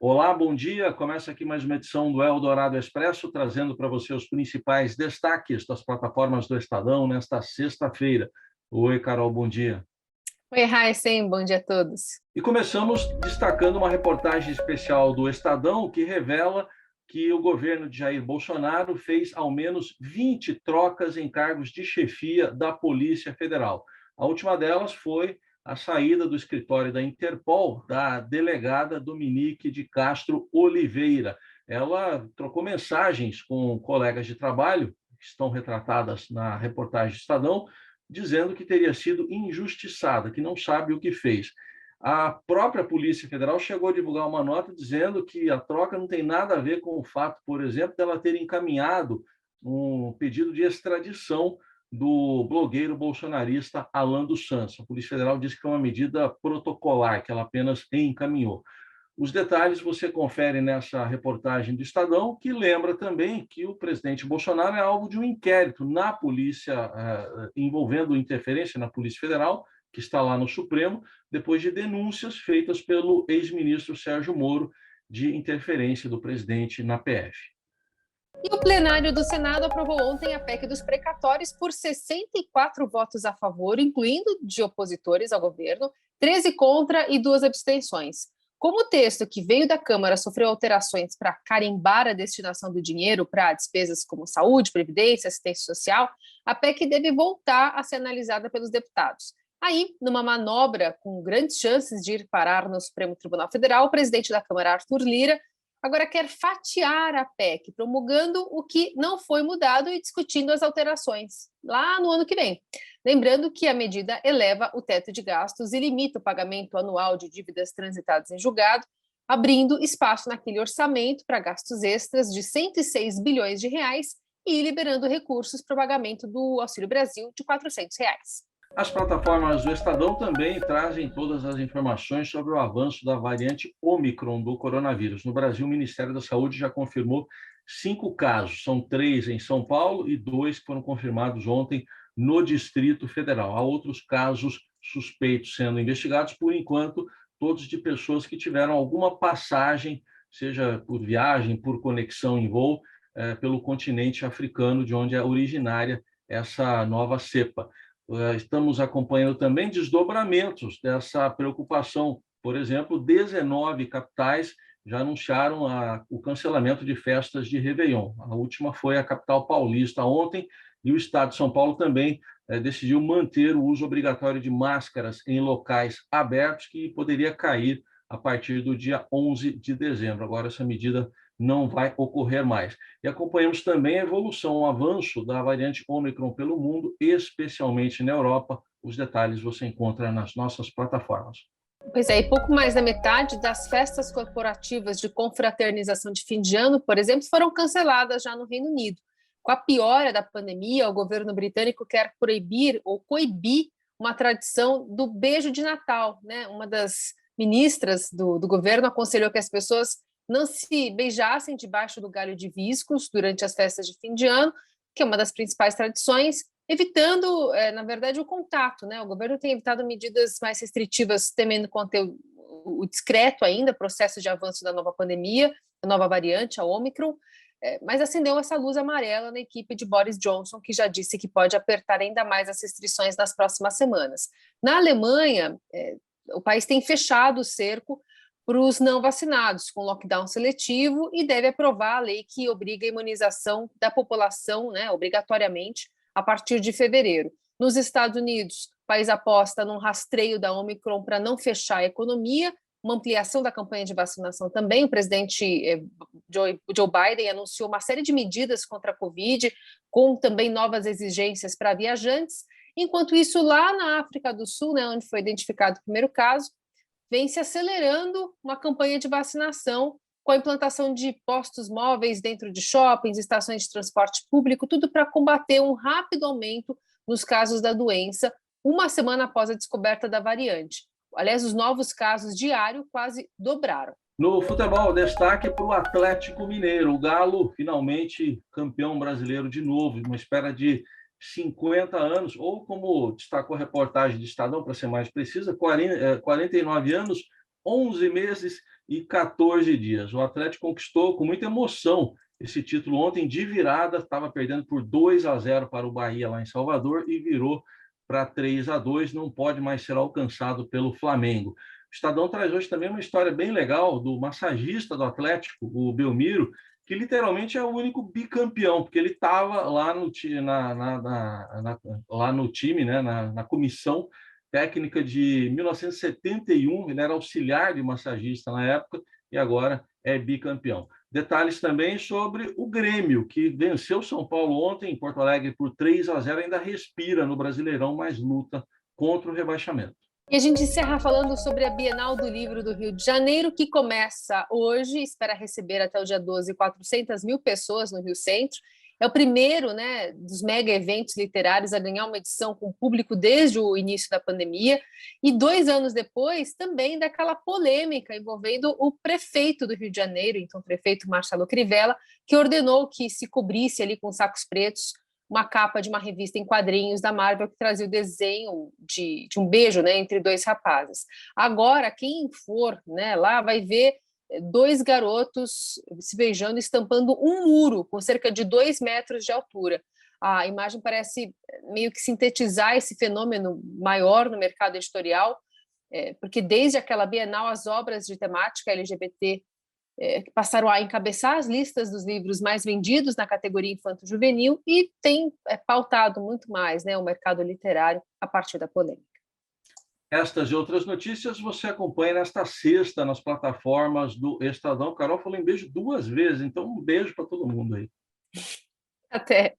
Olá, bom dia. Começa aqui mais uma edição do Eldorado Expresso, trazendo para você os principais destaques das plataformas do Estadão nesta sexta-feira. Oi, Carol, bom dia. Oi, Heisen, bom dia a todos. E começamos destacando uma reportagem especial do Estadão que revela que o governo de Jair Bolsonaro fez ao menos 20 trocas em cargos de chefia da Polícia Federal. A última delas foi a saída do escritório da Interpol, da delegada Dominique de Castro Oliveira. Ela trocou mensagens com colegas de trabalho, que estão retratadas na reportagem do Estadão, dizendo que teria sido injustiçada, que não sabe o que fez. A própria Polícia Federal chegou a divulgar uma nota dizendo que a troca não tem nada a ver com o fato, por exemplo, dela ter encaminhado um pedido de extradição do blogueiro bolsonarista Alan dos Santos. A Polícia Federal disse que foi uma medida protocolar, que ela apenas encaminhou. Os detalhes você confere nessa reportagem do Estadão, que lembra também que o presidente Bolsonaro é alvo de um inquérito na polícia, envolvendo interferência na Polícia Federal, que está lá no Supremo, depois de denúncias feitas pelo ex-ministro Sérgio Moro de interferência do presidente na PF. E o plenário do Senado aprovou ontem a PEC dos precatórios por 64 votos a favor, incluindo de opositores ao governo, 13 contra e 2 abstenções. Como o texto que veio da Câmara sofreu alterações para carimbar a destinação do dinheiro para despesas como saúde, previdência, assistência social, a PEC deve voltar a ser analisada pelos deputados. Aí, numa manobra com grandes chances de ir parar no Supremo Tribunal Federal, o presidente da Câmara, Arthur Lira, agora quer fatiar a PEC, promulgando o que não foi mudado e discutindo as alterações lá no ano que vem. Lembrando que a medida eleva o teto de gastos e limita o pagamento anual de dívidas transitadas em julgado, abrindo espaço naquele orçamento para gastos extras de 106 bilhões de reais e liberando recursos para o pagamento do Auxílio Brasil de R$400. As plataformas do Estadão também trazem todas as informações sobre o avanço da variante Ômicron do coronavírus. No Brasil, o Ministério da Saúde já confirmou 5 casos, são 3 em São Paulo e 2 que foram confirmados ontem no Distrito Federal. Há outros casos suspeitos sendo investigados, por enquanto, todos de pessoas que tiveram alguma passagem, seja por viagem, por conexão em voo, pelo continente africano, de onde é originária essa nova cepa. Estamos acompanhando também desdobramentos dessa preocupação. Por exemplo, 19 capitais já anunciaram o cancelamento de festas de Réveillon. A última foi a capital paulista ontem, e o Estado de São Paulo também decidiu manter o uso obrigatório de máscaras em locais abertos, que poderia cair a partir do dia 11 de dezembro. Agora, essa medida não vai ocorrer mais. E acompanhamos também a evolução, o avanço da variante Ômicron pelo mundo, especialmente na Europa. Os detalhes você encontra nas nossas plataformas. Pois é, e pouco mais da metade das festas corporativas de confraternização de fim de ano, por exemplo, foram canceladas já no Reino Unido. Com a piora da pandemia, o governo britânico quer proibir ou coibir uma tradição do beijo de Natal, né? Uma das ministras do governo aconselhou que as pessoas não se beijassem debaixo do galho de viscos durante as festas de fim de ano, que é uma das principais tradições, evitando, na verdade, o contato, né? O governo tem evitado medidas mais restritivas, temendo conter o discreto ainda processo de avanço da nova pandemia, a nova variante, a Ômicron, mas acendeu essa luz amarela na equipe de Boris Johnson, que já disse que pode apertar ainda mais as restrições nas próximas semanas. Na Alemanha, o país tem fechado o cerco para os não vacinados, com lockdown seletivo, e deve aprovar a lei que obriga a imunização da população, né, obrigatoriamente, a partir de fevereiro. Nos Estados Unidos, o país aposta num rastreio da Ômicron para não fechar a economia, uma ampliação da campanha de vacinação também. O presidente Joe Biden anunciou uma série de medidas contra a Covid, com também novas exigências para viajantes. Enquanto isso, lá na África do Sul, né, onde foi identificado o primeiro caso, vem se acelerando uma campanha de vacinação com a implantação de postos móveis dentro de shoppings, estações de transporte público, tudo para combater um rápido aumento nos casos da doença, uma semana após a descoberta da variante. Aliás, os novos casos diários quase dobraram. No futebol, destaque para o Atlético Mineiro. O Galo, finalmente campeão brasileiro de novo, uma espera de 50 anos, ou como destacou a reportagem de Estadão, para ser mais precisa, 49 anos, 11 meses e 14 dias. O Atlético conquistou com muita emoção esse título ontem de virada, estava perdendo por 2-0 para o Bahia lá em Salvador e virou para 3-2, não pode mais ser alcançado pelo Flamengo. O Estadão traz hoje também uma história bem legal do massagista do Atlético, o Belmiro, que literalmente é o único bicampeão, porque ele estava lá no time, né, na comissão técnica de 1971, ele era auxiliar de massagista na época e agora é bicampeão. Detalhes também sobre o Grêmio, que venceu São Paulo ontem em Porto Alegre por 3-0, ainda respira no Brasileirão, mas luta contra o rebaixamento. E a gente encerra falando sobre a Bienal do Livro do Rio de Janeiro, que começa hoje, espera receber até o dia 12 400 mil pessoas no Rio Centro. É o primeiro, né, dos mega eventos literários a ganhar uma edição com público desde o início da pandemia. E 2 anos depois, também daquela polêmica envolvendo o prefeito do Rio de Janeiro, então o prefeito Marcelo Crivella, que ordenou que se cobrisse ali com sacos pretos uma capa de uma revista em quadrinhos da Marvel que trazia o desenho de um beijo, né, entre 2 rapazes. Agora, quem for, né, lá vai ver 2 garotos se beijando, estampando um muro com cerca de 2 metros de altura. A imagem parece meio que sintetizar esse fenômeno maior no mercado editorial, porque desde aquela Bienal, as obras de temática LGBT que passaram a encabeçar as listas dos livros mais vendidos na categoria infanto-juvenil e tem pautado muito mais, né, o mercado literário a partir da polêmica. Estas e outras notícias você acompanha nesta sexta nas plataformas do Estadão. Carol falou em beijo 2 vezes, então um beijo para todo mundo aí. Até.